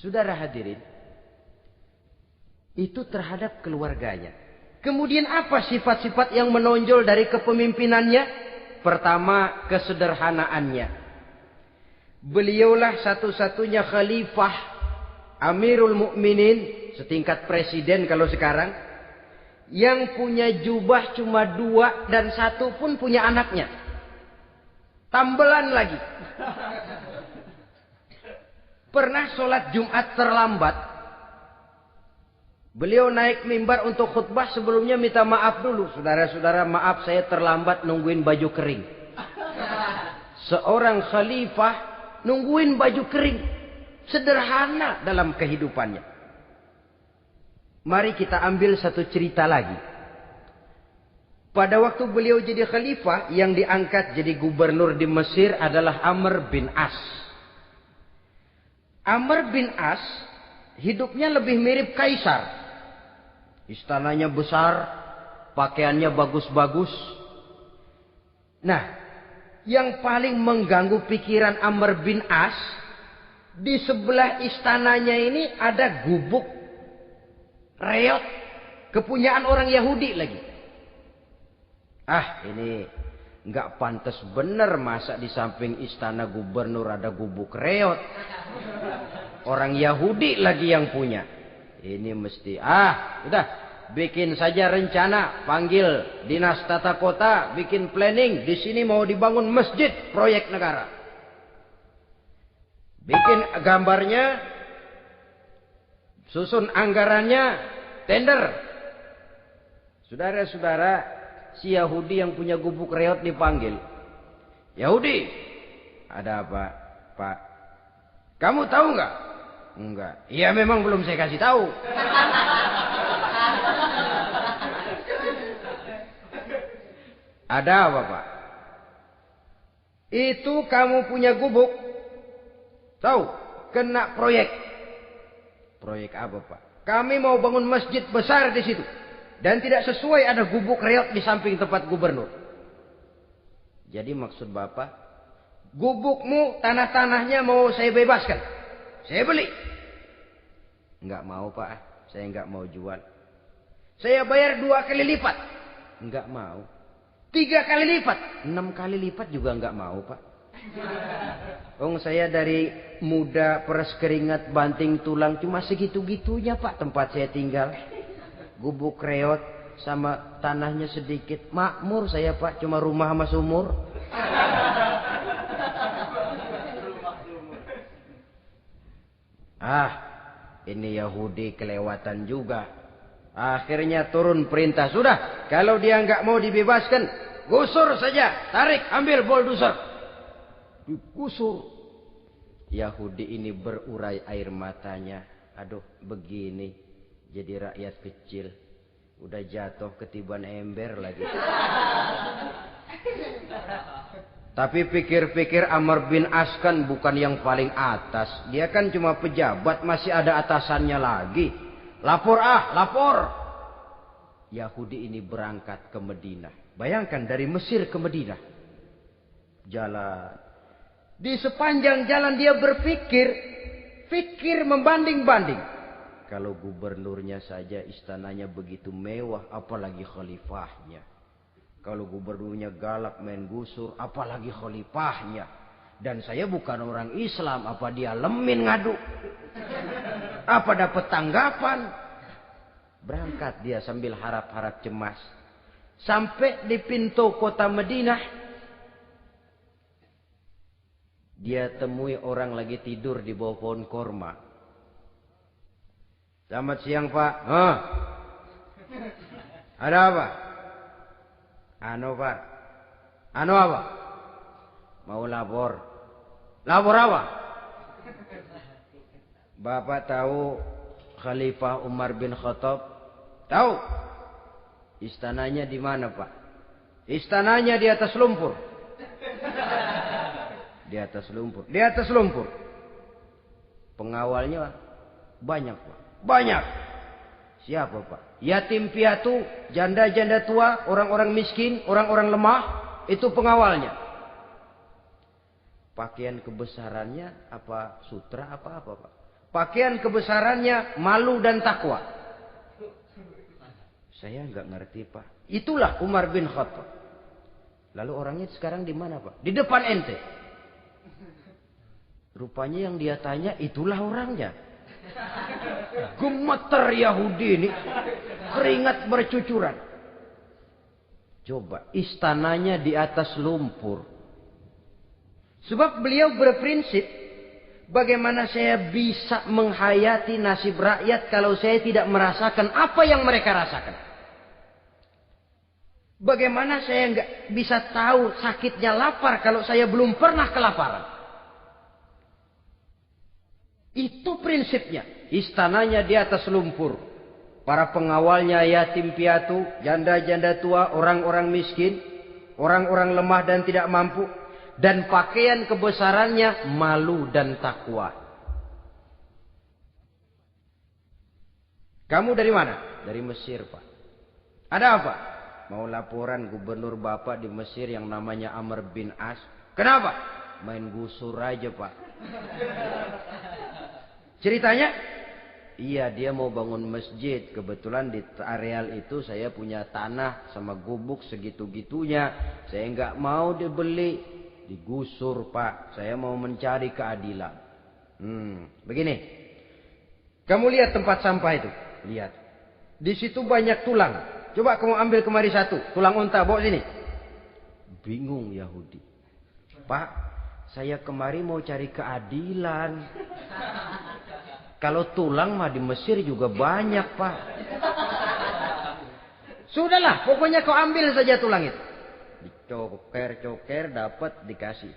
Speaker 1: Saudara hadirin, itu terhadap keluarganya. Kemudian apa sifat-sifat yang menonjol dari kepemimpinannya? Pertama, kesederhanaannya. Beliaulah satu-satunya khalifah, Amirul Mukminin, setingkat presiden kalau sekarang, yang punya jubah cuma 2 dan 1 pun punya anaknya. Tambelan lagi. Pernah sholat Jumat terlambat. Beliau naik mimbar untuk khutbah, sebelumnya minta maaf dulu. Saudara-saudara, maaf saya terlambat nungguin baju kering. Seorang khalifah nungguin baju kering. Sederhana dalam kehidupannya. Mari kita ambil satu cerita lagi. Pada waktu beliau jadi khalifah, yang diangkat jadi gubernur di Mesir adalah Amr bin As. Amr bin As hidupnya lebih mirip kaisar. Istananya besar, pakaiannya bagus-bagus. Nah, yang paling mengganggu pikiran Amr bin As, di sebelah istananya ini ada gubuk reot, kepunyaan orang Yahudi lagi. Ah, ini nggak pantas bener, masa di samping istana gubernur ada gubuk reot. Orang Yahudi lagi yang punya. Ini mesti, udah, bikin saja rencana, panggil dinas tata kota, bikin planning. Di sini mau dibangun masjid, proyek negara. Bikin gambarnya, susun anggarannya, tender. Saudara-saudara, si Yahudi yang punya gubuk reot dipanggil. Yahudi, ada apa, Pak? Kamu tahu nggak? Enggak. Iya, memang belum saya kasih tahu. Ada apa, Pak? Itu kamu punya gubuk. Tahu? Kena proyek. Proyek apa, Pak? Kami mau bangun masjid besar di situ. Dan tidak sesuai ada gubuk reot di samping tempat gubernur. Jadi maksud Bapak, gubukmu, tanah-tanahnya mau saya bebaskan. Saya beli. Enggak mau, Pak. Saya enggak mau jual. Saya bayar 2 kali lipat. Enggak mau. 3 kali lipat. 6 kali lipat juga enggak mau, Pak. Saya dari muda peres keringat banting tulang cuma segitu-gitunya, Pak, tempat saya tinggal. Gubuk reot sama tanahnya sedikit. Makmur saya, Pak, cuma rumah sama sumur. Ini Yahudi kelewatan juga. Akhirnya turun perintah. Sudah, kalau dia nggak mau dibebaskan, gusur saja. Tarik, ambil bulldozer. Digusur. Yahudi ini berurai air matanya. Aduh, begini. Jadi rakyat kecil. Udah jatuh ketiban ember lagi. Tapi pikir-pikir Amr bin As kan bukan yang paling atas. Dia kan cuma pejabat, masih ada atasannya lagi. Lapor lapor. Yahudi ini berangkat ke Madinah. Bayangkan dari Mesir ke Madinah. Jalan. Di sepanjang jalan dia berpikir membanding-banding. Kalau gubernurnya saja istananya begitu mewah, apalagi khalifahnya. Kalau gubernurnya galak main gusur, apalagi khalifahnya. Dan saya bukan orang Islam, apa dia lemin ngadu? Apa dapat tanggapan? Berangkat dia sambil harap-harap cemas. Sampai di pintu kota Madinah. Dia temui orang lagi tidur di bawah pohon korma. Selamat siang Pak. Ada apa? Pak. Apa? Mau lapor. Lapor apa? Bapak tahu Khalifah Umar bin Khattab? Tahu? Istananya di mana Pak? Istananya di atas lumpur. Di atas lumpur. Di atas lumpur. Pengawalnya banyak Pak. Banyak. Siapa Pak? Yatim piatu, janda-janda tua, orang-orang miskin, orang-orang lemah. Itu pengawalnya. Pakaian kebesarannya apa sutra apa Pak? Pakaian kebesarannya malu dan takwa. Saya nggak ngerti Pak. Itulah Umar bin Khattab. Lalu orangnya sekarang di mana Pak? Di depan ente. Rupanya yang dia tanya itulah orangnya. Gemeter Yahudi ini. Keringat bercucuran. Coba istananya di atas lumpur. Sebab beliau berprinsip. Bagaimana saya bisa menghayati nasib rakyat kalau saya tidak merasakan apa yang mereka rasakan. Bagaimana saya nggak bisa tahu sakitnya lapar kalau saya belum pernah kelaparan. Itu prinsipnya. Istananya di atas lumpur. Para pengawalnya yatim piatu, janda-janda tua, orang-orang miskin, orang-orang lemah dan tidak mampu. Dan pakaian kebesarannya malu dan takwa. Kamu dari mana? Dari Mesir Pak. Ada apa? Mau laporan gubernur Bapak di Mesir yang namanya Amr bin As. Kenapa? Main gusur aja Pak. Ceritanya, iya dia mau bangun masjid. Kebetulan di areal itu saya punya tanah sama gubuk segitu-gitunya. Saya nggak mau dibeli, digusur Pak. Saya mau mencari keadilan. Begini, kamu lihat tempat sampah itu, lihat. Di situ banyak tulang. Coba kamu ambil kemari satu, tulang unta bawa sini. Bingung Yahudi. Pak, saya kemari mau cari keadilan. Kalau tulang mah di Mesir juga banyak Pak. Sudahlah, pokoknya kau ambil saja tulang itu. Dicoker-coker dapat dikasih.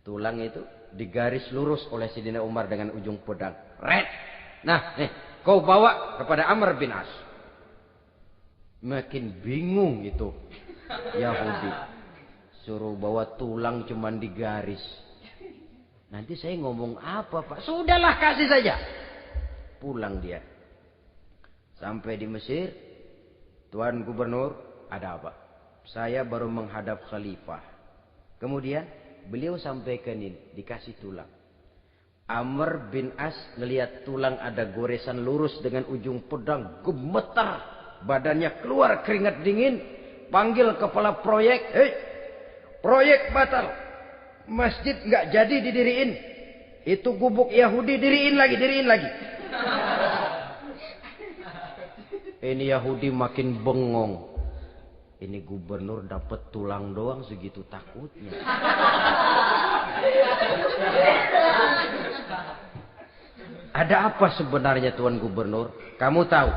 Speaker 1: Tulang itu digaris lurus oleh Sidina Umar dengan ujung pedang. Red. Nah, nih, kau bawa kepada Amr bin As. Makin bingung itu Yahudi. Suruh bawa tulang cuman digaris. Nanti saya ngomong apa Pak? Sudahlah kasih saja. Pulang dia. Sampai di Mesir. Tuan Gubernur, ada apa? Saya baru menghadap khalifah. Kemudian beliau sampaikan ini. Dikasih tulang. Amr bin As ngelihat tulang ada goresan lurus dengan ujung pedang. Gemetar. Badannya keluar keringat dingin. Panggil kepala proyek. Hei, proyek batal. Masjid nggak jadi didiriin. Itu gubuk Yahudi diriin lagi. Ini Yahudi makin bengong. Ini gubernur dapat tulang doang segitu takutnya. Ada apa sebenarnya Tuan Gubernur? Kamu tahu?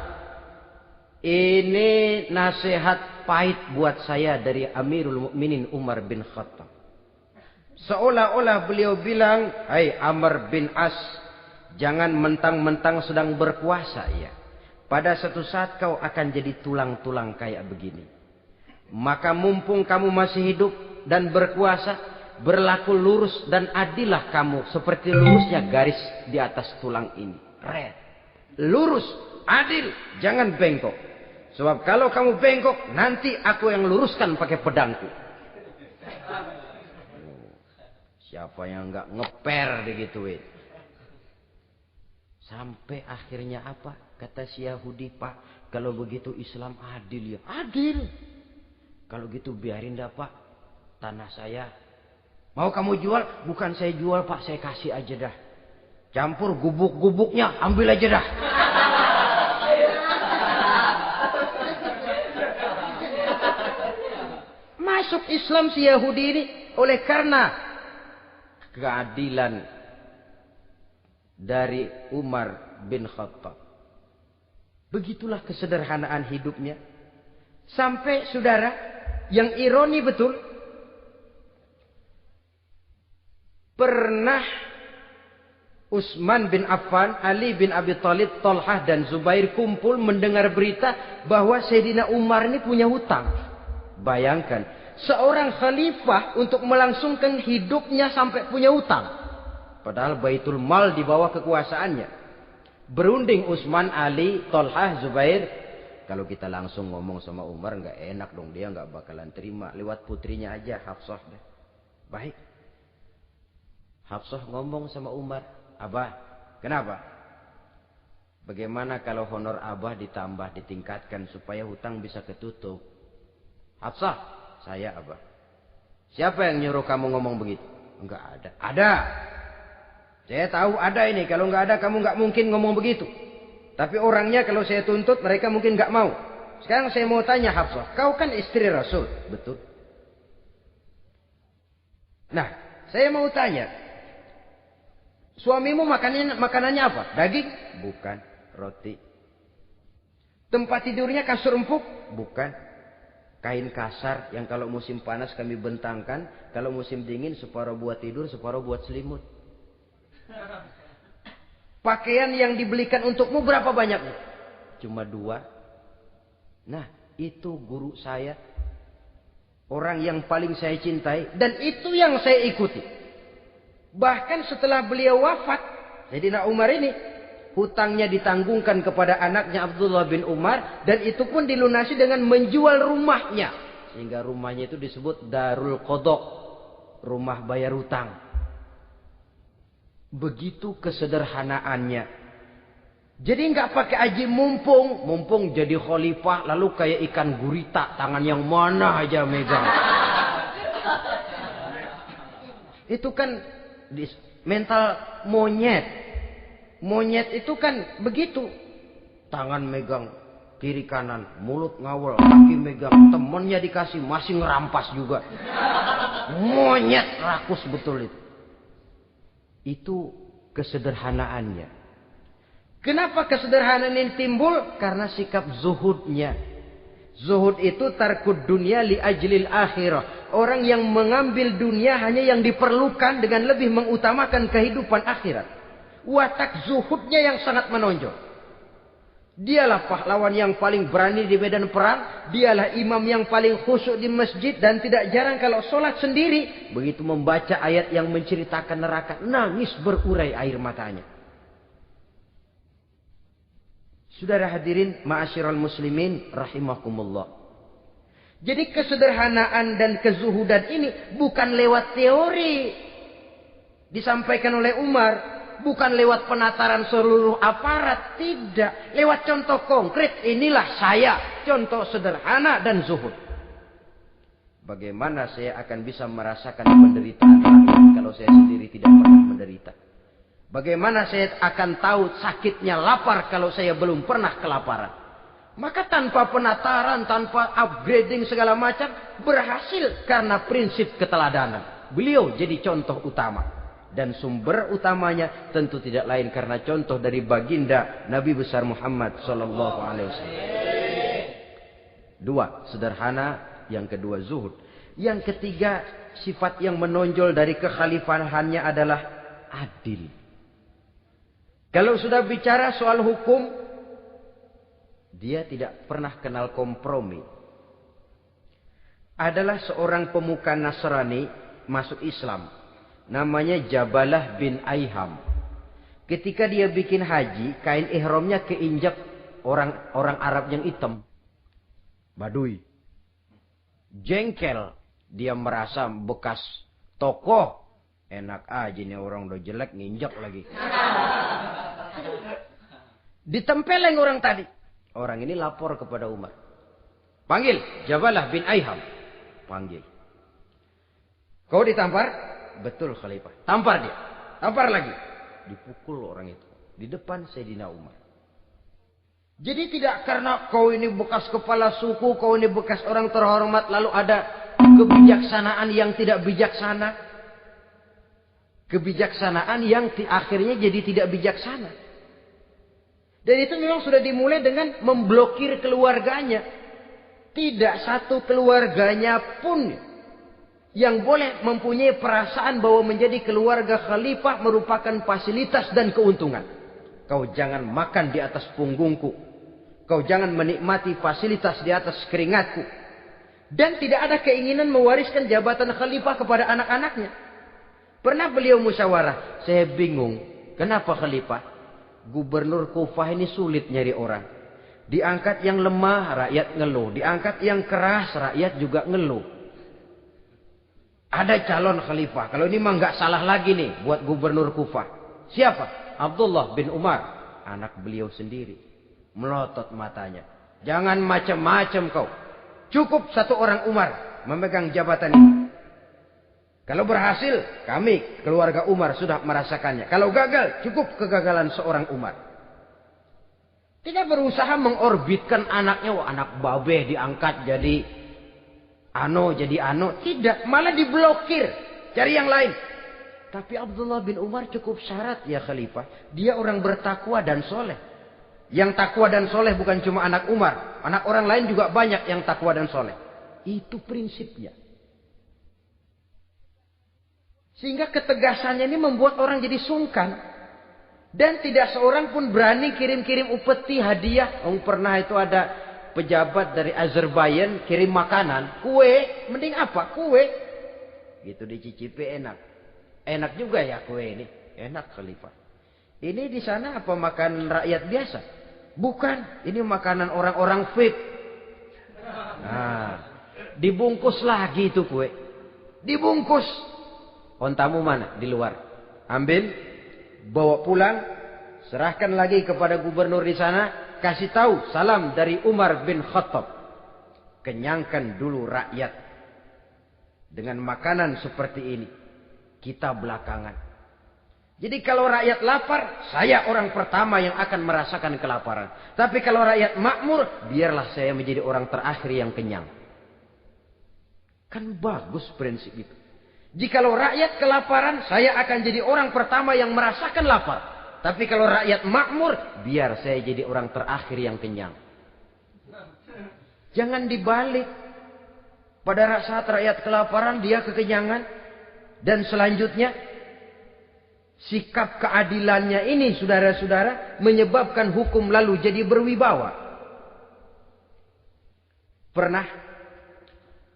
Speaker 1: Ini nasihat pahit buat saya dari Amirul Mukminin Umar bin Khattab. Seolah-olah beliau bilang, hai Amr bin As, jangan mentang-mentang sedang berkuasa ya. Pada suatu saat kau akan jadi tulang-tulang kayak begini. Maka mumpung kamu masih hidup, dan berkuasa, berlaku lurus dan adillah kamu seperti lurusnya garis di atas tulang ini. Red. Lurus, adil, jangan bengkok. Sebab kalau kamu bengkok, nanti aku yang luruskan pakai pedangku. Siapa yang nggak ngeper digituin? Sampai akhirnya apa? Kata si Yahudi, Pak, kalau begitu Islam adil ya. Adil. Kalau gitu biarin dah Pak, tanah saya. Mau kamu jual? Bukan saya jual Pak, saya kasih aja dah. Campur gubuk-gubuknya, ambil aja dah. Masuk Islam si Yahudi ini oleh karena keadilan dari Umar bin Khattab. Begitulah kesederhanaan hidupnya. Sampai saudara, yang ironi betul, pernah Utsman bin Affan, Ali bin Abi Thalib, Thalhah dan Zubair kumpul mendengar berita bahwa Sayyidina Umar ini punya hutang. Bayangkan, seorang khalifah untuk melangsungkan hidupnya sampai punya hutang. Padahal Baitul Mal di bawah kekuasaannya. Berunding Utsman, Ali, Thalhah, Zubair. Kalau kita langsung ngomong sama Umar nggak enak dong, dia nggak bakalan terima. Lewat putrinya aja, Hafsah deh. Baik. Hafsah ngomong sama Umar, Abah, kenapa? Bagaimana kalau honor Abah ditambah, ditingkatkan supaya hutang bisa ketutup? Hafsah, saya Abah. Siapa yang nyuruh kamu ngomong begitu? Enggak ada. Ada. Saya tahu ada ini. Kalau enggak ada kamu enggak mungkin ngomong begitu. Tapi orangnya kalau saya tuntut mereka mungkin enggak mau. Sekarang saya mau tanya Hafsah. Kau kan istri Rasul. Betul. Nah, saya mau tanya. Suamimu makanannya apa? Daging? Bukan. Roti. Tempat tidurnya kasur empuk? Bukan. Kain kasar yang kalau musim panas kami bentangkan. Kalau musim dingin separuh buat tidur, separuh buat selimut. Pakaian yang dibelikan untukmu berapa banyaknya? Cuma 2. Nah, itu guru saya. Orang yang paling saya cintai. Dan itu yang saya ikuti. Bahkan setelah beliau wafat, Sayyidina Umar ini, hutangnya ditanggungkan kepada anaknya Abdullah bin Umar. Dan itu pun dilunasi dengan menjual rumahnya. Sehingga rumahnya itu disebut Darul Qadha. Rumah bayar hutang. Begitu kesederhanaannya. Jadi nggak pakai aji mumpung. Mumpung jadi khalifah lalu kayak ikan gurita. Tangan yang mana aja megang. Itu kan mental monyet. Monyet itu kan begitu. Tangan megang kiri kanan. Mulut ngawal. Kaki megang. Temennya dikasih masih ngerampas juga. Monyet rakus betul itu. Itu kesederhanaannya. Kenapa kesederhanaan ini timbul? Karena sikap zuhudnya. Zuhud itu tarkud dunia li ajlil akhirah. Orang yang mengambil dunia hanya yang diperlukan dengan lebih mengutamakan kehidupan akhirat. Watak zuhudnya yang sangat menonjol. Dialah pahlawan yang paling berani di medan perang. Dialah imam yang paling khusyuk di masjid. Dan tidak jarang kalau sholat sendiri. Begitu membaca ayat yang menceritakan neraka. Nangis berurai air matanya. Saudara hadirin ma'asyiral muslimin rahimakumullah. Jadi kesederhanaan dan kezuhudan ini bukan lewat teori. Disampaikan oleh Umar. Bukan lewat penataran seluruh aparat. Tidak. Lewat contoh konkret. Inilah saya. Contoh sederhana dan zuhud. Bagaimana saya akan bisa merasakan penderitaan rakyat kalau saya sendiri tidak pernah menderita. Bagaimana saya akan tahu sakitnya lapar kalau saya belum pernah kelaparan. Maka tanpa penataran, tanpa upgrading segala macam. Berhasil karena prinsip keteladanan. Beliau jadi contoh utama. Dan sumber utamanya tentu tidak lain karena contoh dari baginda Nabi besar Muhammad sallallahu alaihi wasallam. 2, sederhana, yang kedua zuhud. Yang ketiga, sifat yang menonjol dari kekhalifahannya adalah adil. Kalau sudah bicara soal hukum, dia tidak pernah kenal kompromi. adalah seorang pemuka Nasrani masuk Islam. Namanya Jabalah bin Aiham. Ketika dia bikin haji, kain ihramnya keinjak orang Arab yang hitam. Badui. Jengkel. Dia merasa bekas tokoh. Enak aja nih orang udah jelek nginjak lagi. Ditempeleng orang tadi. Orang ini lapor kepada Umar. Panggil Jabalah bin Aiham. Panggil. Kau ditampar? Betul Khalifah. Tampar dia. Tampar lagi. Dipukul orang itu. Di depan Sayyidina Umar. Jadi tidak karena kau ini bekas kepala suku. Kau ini bekas orang terhormat. Lalu ada kebijaksanaan yang tidak bijaksana. Kebijaksanaan yang akhirnya jadi tidak bijaksana. Dan itu memang sudah dimulai dengan memblokir keluarganya. Tidak satu keluarganya pun yang boleh mempunyai perasaan bahwa menjadi keluarga khalifah merupakan fasilitas dan keuntungan. Kau jangan makan di atas punggungku. Kau jangan menikmati fasilitas di atas keringatku. Dan tidak ada keinginan mewariskan jabatan khalifah kepada anak-anaknya. Pernah beliau musyawarah. Saya bingung. Kenapa khalifah? Gubernur Kufah ini sulit nyari orang. Diangkat yang lemah, rakyat ngeluh. Diangkat yang keras, rakyat juga ngeluh. Ada calon khalifah. Kalau ini mah nggak salah lagi nih buat gubernur Kufah. Siapa? Abdullah bin Umar. Anak beliau sendiri. Melotot matanya. Jangan macam-macam kau. Cukup satu orang Umar memegang jabatan ini. Kalau berhasil, kami keluarga Umar sudah merasakannya. Kalau gagal, cukup kegagalan seorang Umar. Tidak berusaha mengorbitkan anaknya. Wah, anak babe diangkat jadi ano. Tidak, malah diblokir. Cari yang lain. Tapi Abdullah bin Umar cukup syarat ya khalifah. Dia orang bertakwa dan soleh. Yang takwa dan soleh bukan cuma anak Umar. Anak orang lain juga banyak yang takwa dan soleh. Itu prinsipnya. Sehingga ketegasannya ini membuat orang jadi sungkan. Dan tidak seorang pun berani kirim-kirim upeti hadiah. Pernah itu ada pejabat dari Azerbaijan kirim makanan. Kue. Mending apa? Kue. Gitu dicicipi enak. Enak juga ya kue ini. Enak khalifah. Ini di sana apa makan rakyat biasa? Bukan. Ini makanan orang-orang VIP. Nah, dibungkus lagi itu kue. Dibungkus. Ontamu mana? Di luar. Ambil. Bawa pulang, serahkan lagi kepada gubernur di sana, kasih tahu salam dari Umar bin Khattab. Kenyangkan dulu rakyat dengan makanan seperti ini. Kita belakangan. Jadi kalau rakyat lapar, saya orang pertama yang akan merasakan kelaparan. Tapi kalau rakyat makmur, biarlah saya menjadi orang terakhir yang kenyang. Kan bagus prinsip itu. Jikalau rakyat kelaparan, saya akan jadi orang pertama yang merasakan lapar. Tapi kalau rakyat makmur, biar saya jadi orang terakhir yang kenyang. Jangan dibalik. Pada saat rakyat kelaparan, dia kekenyangan. Dan selanjutnya, sikap keadilannya ini, saudara-saudara, menyebabkan hukum lalu jadi berwibawa. Pernah,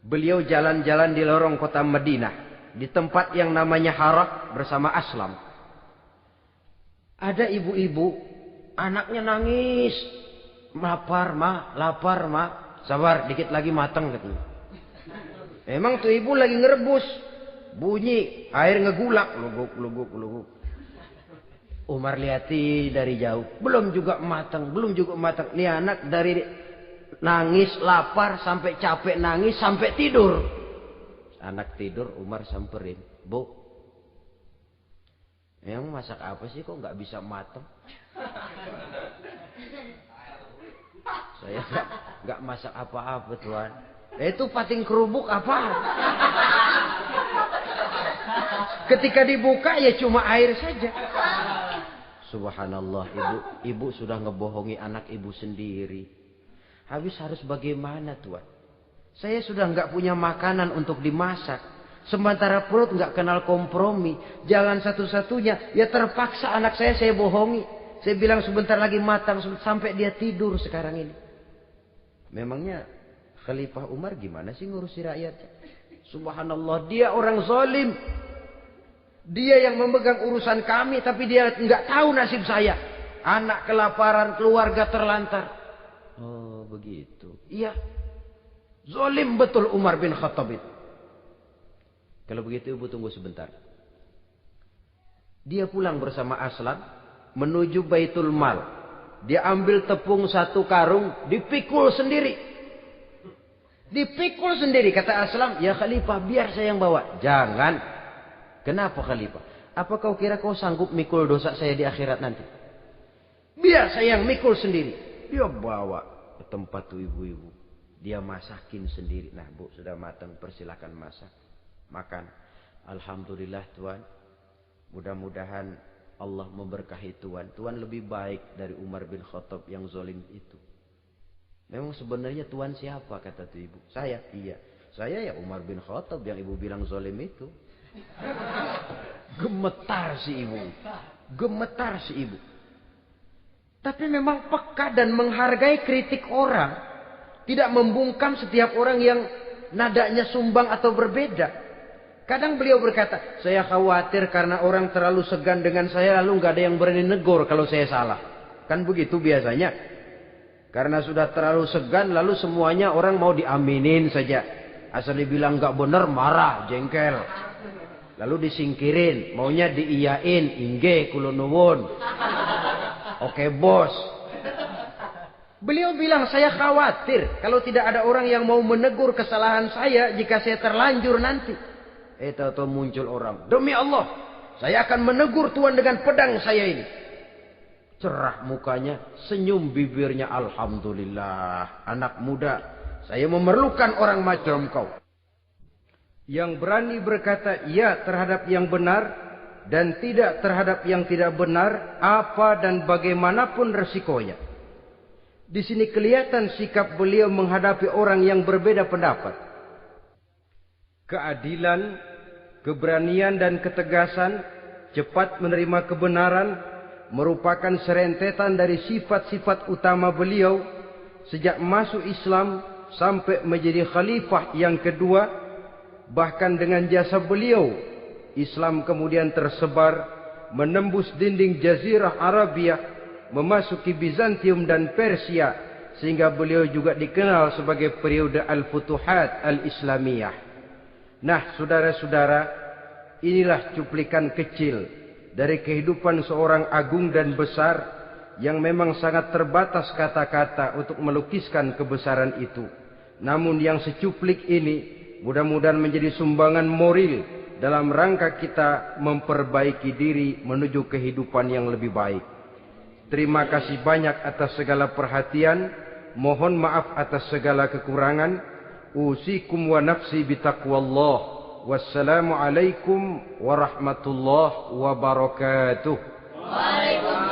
Speaker 1: beliau jalan-jalan di lorong kota Madinah. Di tempat yang namanya Harah bersama Aslam. Ada ibu-ibu. Anaknya nangis. Lapar ma. Sabar dikit lagi matang katanya. Emang tuh ibu lagi ngerebus. Bunyi. Air ngegulak. Luguk. Umar lihati dari jauh. Belum juga matang. Nih anak dari nangis lapar. Sampai capek nangis. Sampai tidur. Anak tidur, Umar samperin. Bu, yang masak apa sih kok nggak bisa matang? Saya nggak masak apa-apa tuan. Itu pating kerubuk apa? Ketika dibuka ya cuma air saja. Subhanallah, ibu sudah ngebohongi anak ibu sendiri. Habis harus bagaimana tuan? Saya sudah nggak punya makanan untuk dimasak. Sementara perut nggak kenal kompromi. Jalan satu-satunya. Ya terpaksa anak saya bohongi. Saya bilang sebentar lagi matang. Sampai dia tidur sekarang ini. Memangnya Khalifah Umar gimana sih ngurusi rakyat? Subhanallah, dia orang zalim. Dia yang memegang urusan kami, tapi dia nggak tahu nasib saya. Anak kelaparan, keluarga terlantar. Oh begitu. Iya. Zalim betul Umar bin Khattab itu. Kalau begitu ibu tunggu sebentar. Dia pulang bersama Aslam menuju Baitul Mal. Dia ambil tepung 1 karung, dipikul sendiri. Dipikul sendiri, kata Aslam, ya Khalifah biar saya yang bawa. Jangan. Kenapa Khalifah? Apa kau kira kau sanggup mikul dosa saya di akhirat nanti? Biar saya yang mikul sendiri. Dia bawa ke tempat tuh ibu-ibu. Dia masakin sendiri. Nah bu, sudah matang, persilakan masak. Makan. Alhamdulillah Tuan. Mudah-mudahan Allah memberkahi Tuan. Tuan lebih baik dari Umar bin Khattab yang zalim itu. Memang sebenarnya Tuan siapa, kata tuh ibu? Saya. Iya. Saya ya Umar bin Khattab yang ibu bilang zalim itu. Gemetar si ibu. Gemetar si ibu. Tapi memang peka dan menghargai kritik orang. Tidak membungkam setiap orang yang nadanya sumbang atau berbeda. Kadang beliau berkata, saya khawatir karena orang terlalu segan dengan saya lalu nggak ada yang berani negor kalau saya salah. Kan begitu biasanya. Karena sudah terlalu segan lalu semuanya orang mau diaminin saja. Asal dibilang nggak benar marah, jengkel. Lalu disingkirin, maunya diiyain, inge kula nuwun. Oke bos. Beliau bilang saya khawatir kalau tidak ada orang yang mau menegur kesalahan saya jika saya terlanjur nanti. Tahu-tahu muncul orang. Demi Allah, saya akan menegur Tuan dengan pedang saya ini. Cerah mukanya, senyum bibirnya. Alhamdulillah, anak muda, saya memerlukan orang macam kau. Yang berani berkata ya terhadap yang benar dan tidak terhadap yang tidak benar, apa dan bagaimanapun resikonya. Di sini kelihatan sikap beliau menghadapi orang yang berbeda pendapat. Keadilan, keberanian dan ketegasan, cepat menerima kebenaran, merupakan serentetan dari sifat-sifat utama beliau sejak masuk Islam sampai menjadi khalifah yang kedua. Bahkan dengan jasa beliau, Islam kemudian tersebar, menembus dinding Jazirah Arabia, memasuki Bizantium dan Persia, sehingga beliau juga dikenal sebagai periode Al-Futuhat Al-Islamiyah. Nah, saudara-saudara, inilah cuplikan kecil dari kehidupan seorang agung dan besar yang memang sangat terbatas kata-kata untuk melukiskan kebesaran itu. Namun yang secuplik ini mudah-mudahan menjadi sumbangan moral dalam rangka kita memperbaiki diri menuju kehidupan yang lebih baik. Terima kasih banyak atas segala perhatian. Mohon maaf atas segala kekurangan. Usikum wa nafsi bitaqwallah. Wassalamualaikum warahmatullahi wabarakatuh.
Speaker 2: Waalaikumsalam.